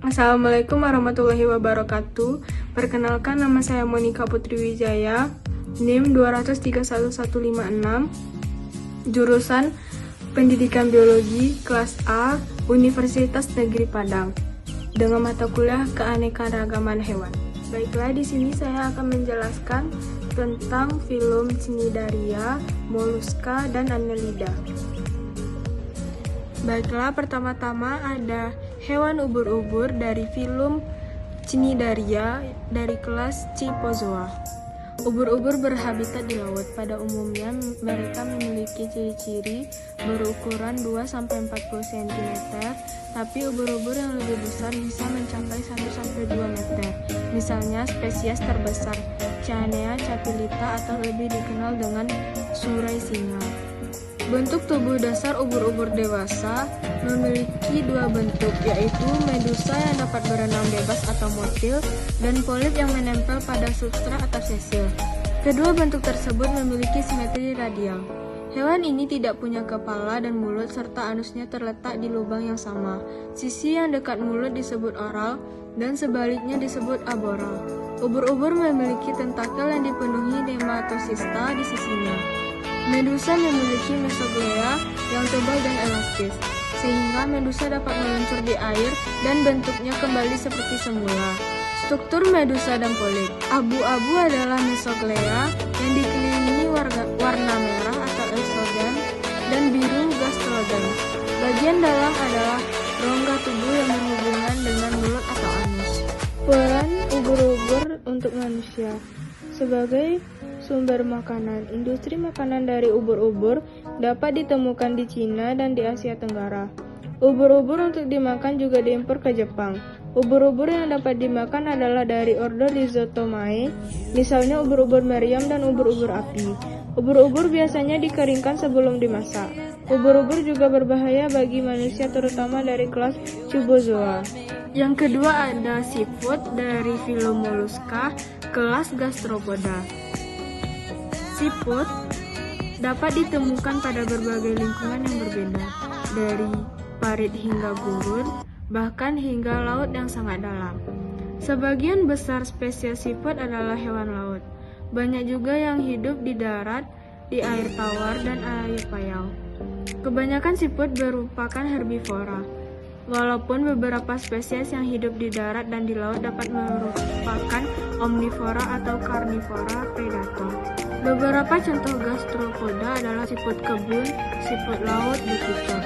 Assalamualaikum warahmatullahi wabarakatuh. Perkenalkan, nama saya Monika Putri Wijaya, NIM 2311156, jurusan Pendidikan Biologi kelas A, Universitas Negeri Padang, dengan mata kuliah Keanekaragaman Hewan. Baiklah, di sini saya akan menjelaskan tentang filum Cnidaria, Moluska, dan Annelida. Baiklah, pertama-tama ada hewan ubur-ubur dari filum Cnidaria dari kelas Cyphozoa. Ubur-ubur berhabitat di laut. Pada umumnya mereka memiliki ciri-ciri berukuran 2-40 cm, tapi ubur-ubur yang lebih besar bisa mencapai 1-2 meter. Misalnya spesies terbesar Cyanea capillita atau lebih dikenal dengan surai singa. Bentuk tubuh dasar ubur-ubur dewasa memiliki dua bentuk, yaitu medusa yang dapat berenang bebas atau motil, dan polip yang menempel pada substrat atau sesil. Kedua bentuk tersebut memiliki simetri radial. Hewan ini tidak punya kepala dan mulut, serta anusnya terletak di lubang yang sama. Sisi yang dekat mulut disebut oral, dan sebaliknya disebut aboral. Ubur-ubur memiliki tentakel yang dipenuhi dermatosista di sisinya. Medusa memiliki mesoglea yang tebal dan elastis, sehingga medusa dapat meluncur di air dan bentuknya kembali seperti semula. Struktur medusa dan polip. Abu-abu adalah mesoglea yang dikelilingi warna merah atau exoderm dan biru gastroderm. Bagian dalam adalah rongga tubuh yang berhubungan dengan mulut atau anus. Peran ubur-ubur untuk manusia. Sebagai sumber makanan, industri makanan dari ubur-ubur dapat ditemukan di Cina dan di Asia Tenggara. Ubur-ubur untuk dimakan juga diimpor ke Jepang. Ubur-ubur yang dapat dimakan adalah dari ordo Rhizotomae, misalnya ubur-ubur meriam dan ubur-ubur api. Ubur-ubur biasanya dikeringkan sebelum dimasak. Ubur-ubur juga berbahaya bagi manusia, terutama dari kelas Cyphozoa. Yang kedua ada siput dari filum Mollusca, kelas Gastropoda. Siput dapat ditemukan pada berbagai lingkungan yang berbeda, dari parit hingga gurun, bahkan hingga laut yang sangat dalam. Sebagian besar spesies siput adalah hewan laut. Banyak juga yang hidup di darat, di air tawar, dan air payau. Kebanyakan siput merupakan herbivora, walaupun beberapa spesies yang hidup di darat dan di laut dapat merupakan omnivora atau karnivora predator. Beberapa contoh gastropoda adalah siput kebun, siput laut, begitu.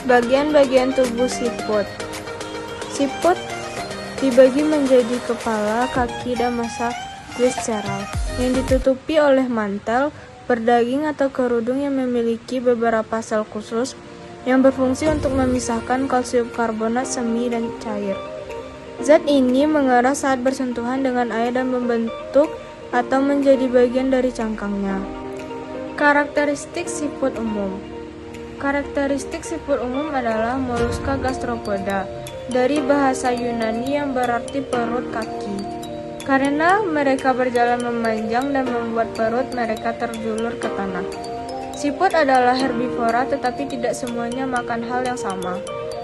Bagian-bagian tubuh siput. Siput dibagi menjadi kepala, kaki, dan masak visceral yang ditutupi oleh mantel berdaging atau kerudung yang memiliki beberapa sel khusus yang berfungsi untuk memisahkan kalsium karbonat semi dan cair. Zat ini mengeras saat bersentuhan dengan air dan membentuk atau menjadi bagian dari cangkangnya. Karakteristik siput umum. Karakteristik siput umum adalah Mollusca gastropoda, dari bahasa Yunani yang berarti perut kaki. Karena mereka berjalan memanjang dan membuat perut mereka terjulur ke tanah. Siput adalah herbivora, tetapi tidak semuanya makan hal yang sama.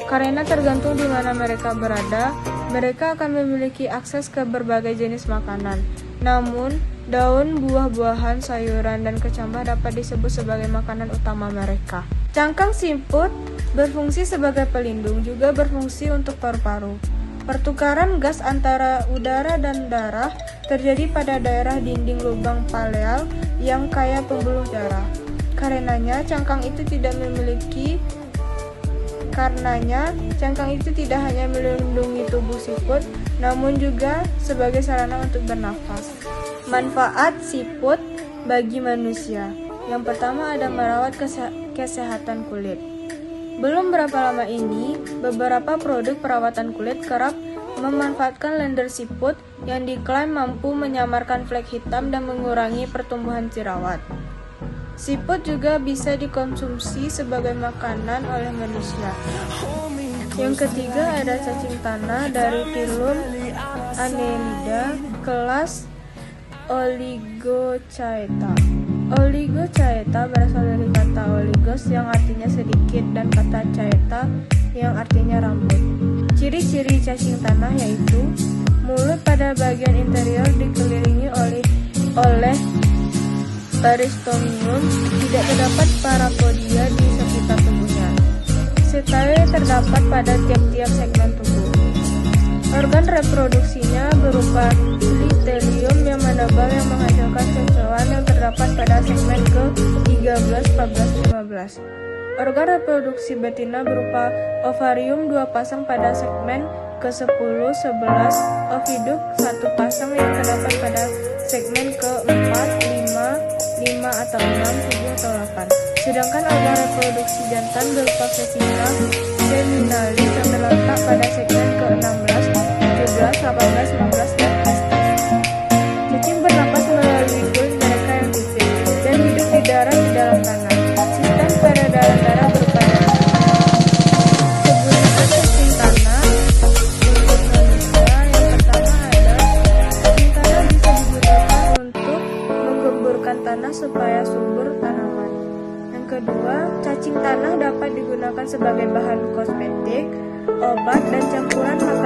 Karena tergantung di mana mereka berada, mereka akan memiliki akses ke berbagai jenis makanan. Namun, daun, buah-buahan, sayuran, dan kecambah dapat disebut sebagai makanan utama mereka. Cangkang siput berfungsi sebagai pelindung, juga berfungsi untuk paru-paru. Pertukaran gas antara udara dan darah terjadi pada daerah dinding lubang paleal yang kaya pembuluh darah. Karenanya, cangkang itu tidak hanya melindungi tubuh siput, namun juga sebagai sarana untuk bernafas. Manfaat siput bagi manusia. Yang pertama ada merawat kesehatan kulit. Belum berapa lama ini, beberapa produk perawatan kulit kerap memanfaatkan lender siput yang diklaim mampu menyamarkan flek hitam dan mengurangi pertumbuhan jerawat. Siput juga bisa dikonsumsi sebagai makanan oleh manusia. Yang ketiga ada cacing tanah dari filum Annelida, kelas Oligochaeta. Oligochaeta berasal dari kata oligos yang artinya sedikit dan kata chaeta yang artinya rambut. Ciri-ciri cacing tanah yaitu mulut pada bagian interior dikelilingi oleh peristomium, tidak terdapat parapodia di sekitar tubuhnya. Setae terdapat pada tiap-tiap segmen tubuh. Organ reproduksinya berupa epitelium yang menebal yang menghasilkan cecelan yang terdapat pada segmen ke-13, 14, 15. Organ reproduksi betina berupa ovarium 2 pasang pada segmen ke-10, 11, oviduk 1 pasang yang terdapat pada segmen ke-4, 5 atau 6, 7 atau 8. Sedangkan organ reproduksi jantan berupa vesika seminalis yang terletak pada segmen ke-16, 17, 18, 19, dan testis. Cacing bernapas melalui kulit mereka yang tipis dan hidup di darat di dalam tanah. Sistem peredaran darah berupa darah. Kegunaan cacing tanah untuk manusia yang pertama adalah cacing tanah bisa digunakan untuk menggemburkan tanah supaya subur tanaman. Yang kedua, cacing tanah dapat digunakan sebagai bahan kosmetik, obat, dan campuran makanan